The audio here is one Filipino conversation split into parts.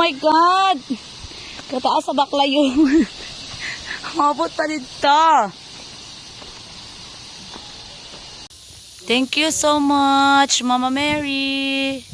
my God! Kataas sa bakla yun. Mabot pa dito. Thank you so much, Mama Mary.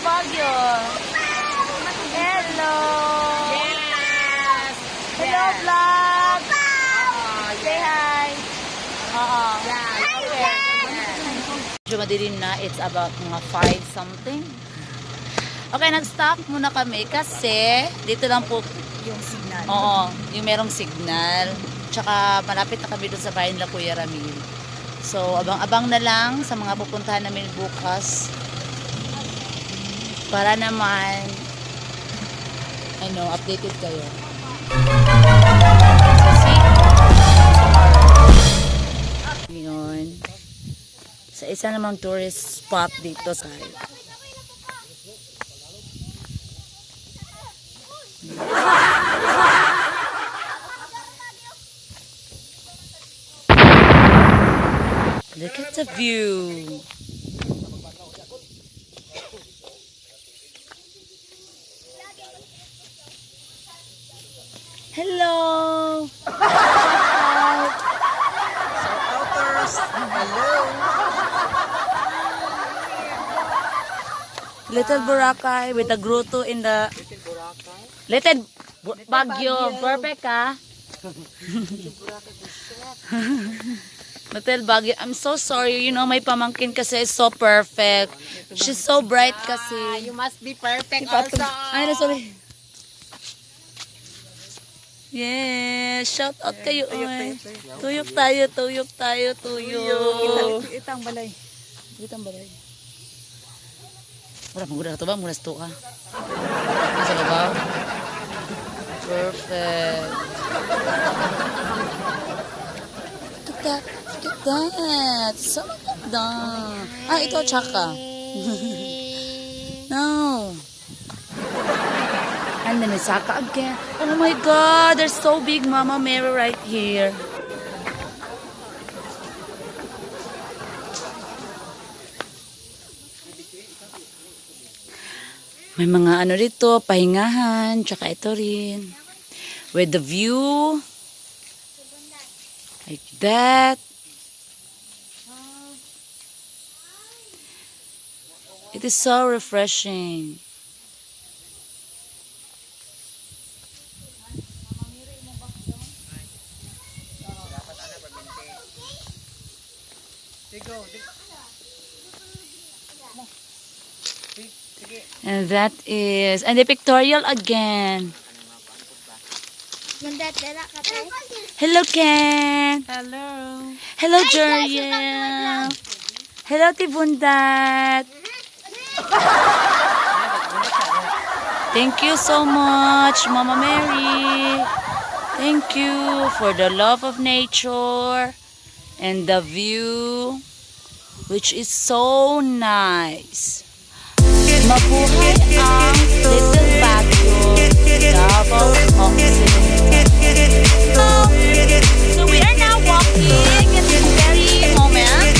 Baguio. Hello. Yes. Hello, vlog. Say hi. Medyo madilim na. It's about mga 5 something. Okay, nag-stop muna kami kasi dito lang po yung signal. Oo, yung merong signal. Tsaka malapit na kami doon sa bahay nila Kuya Ramil. So, abang-abang na lang sa mga pupuntahan namin bukas. Para naman updated kayo. Yun. Sa isa namang tourist spot dito sa look at the view. Little Boracay with the grotto in the... Little Baguio. Perfect, ha? Little Baguio. I'm so sorry. You know, my pamangkin kasi is so perfect. She's so bright kasi. You must be perfect also. Ay, sorry. Yes, shout out kayo. Tuyok tayo, tuyok tayo, tuyok. Itang balay. Itang balay. Wala, mura na ito ba? Mura ito ka. Nasa babaw. Perfect. Look at that. So maganda. Ah, ito, tsaka. No. And then it's Saka again. Oh my God, there's so big Mama Mary right here. May mga ano dito, pahingahan, tsaka ito rin. With the view. Like that. It is so refreshing. And that is, and the pictorial again. Hello, Ken. Hello. Hello, Jeriel. Hello, Tibundat. Thank you so much, Mama Mary. Thank you for the love of nature and the view, which is so nice. Mabuhay ang Little Baguio, Davao, Occidental. So we are now walking in this very moment.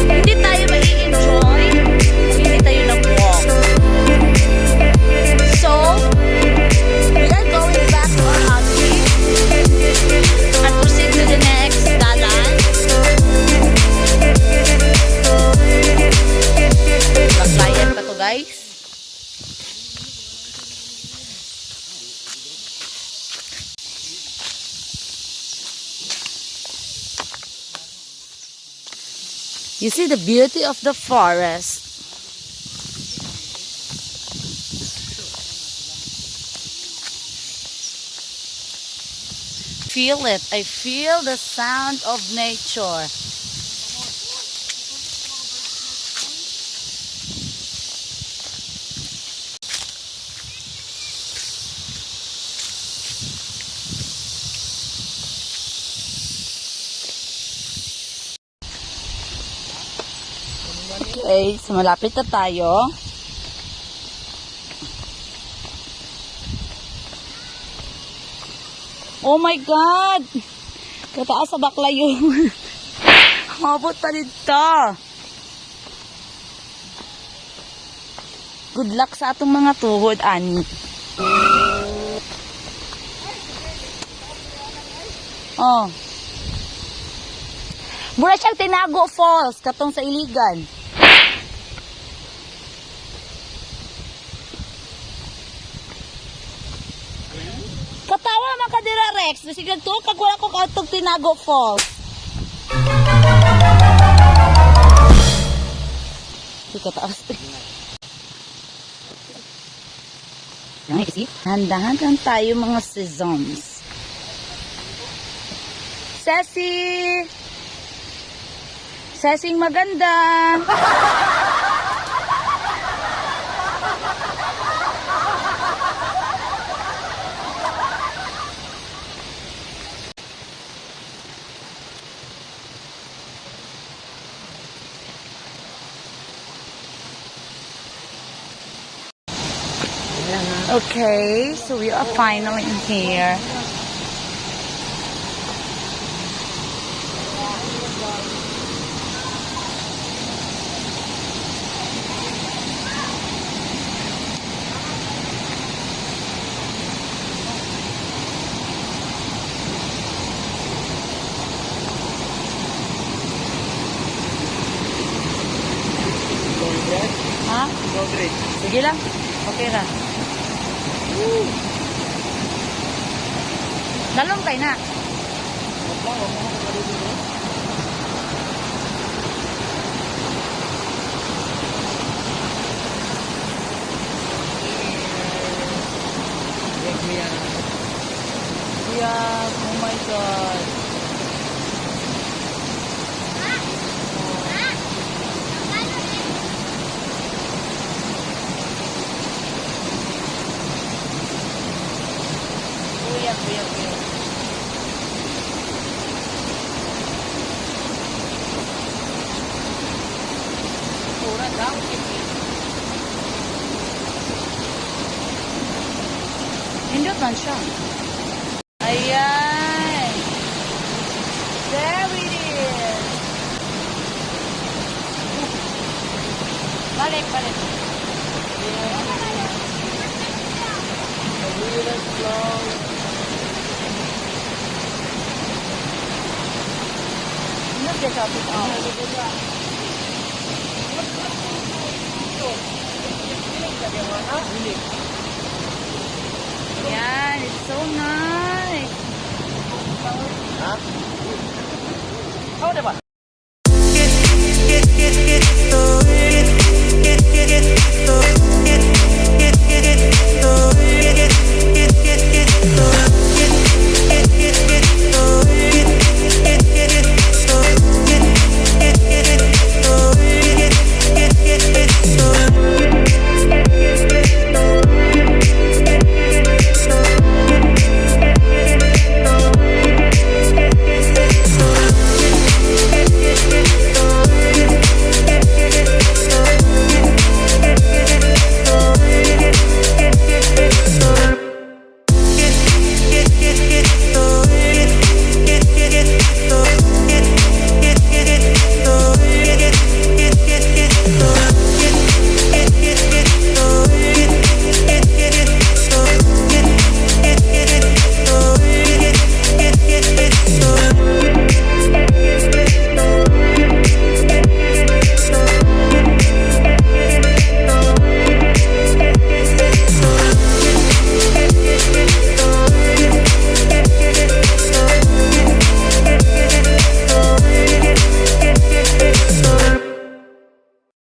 Hindi tayo mai-enjoy, hindi tayo nag-walk. So, we are going back to our outfit and proceed to the next dalan. Baklayan pa to, guys. You see the beauty of the forest. Feel it. I feel the sound of nature. Okay, so malapit na tayo. Oh my God! Kataas sa bakla yun. Mabot pa dito. Good luck sa atong mga tuhod, ani. Oh. Mura siyang Tinago Falls, katong sa Iligan. Katawa makadira Rex, sige to kag wala ko katong Tinago Falls. Kataas. Nice. Handa-handa tayo mga seasons. Ceci! Ceci maganda! Okay, so we are finally in here. Sige lang. Okay ra. Lalong kayo na. Yeah, oh my God. Kuya. Pura daw. Hindot man siya. Ayan. There it is. Balik. The wheel is slow. Look at that. Yan, it's so nice. Ha? Oh, diba?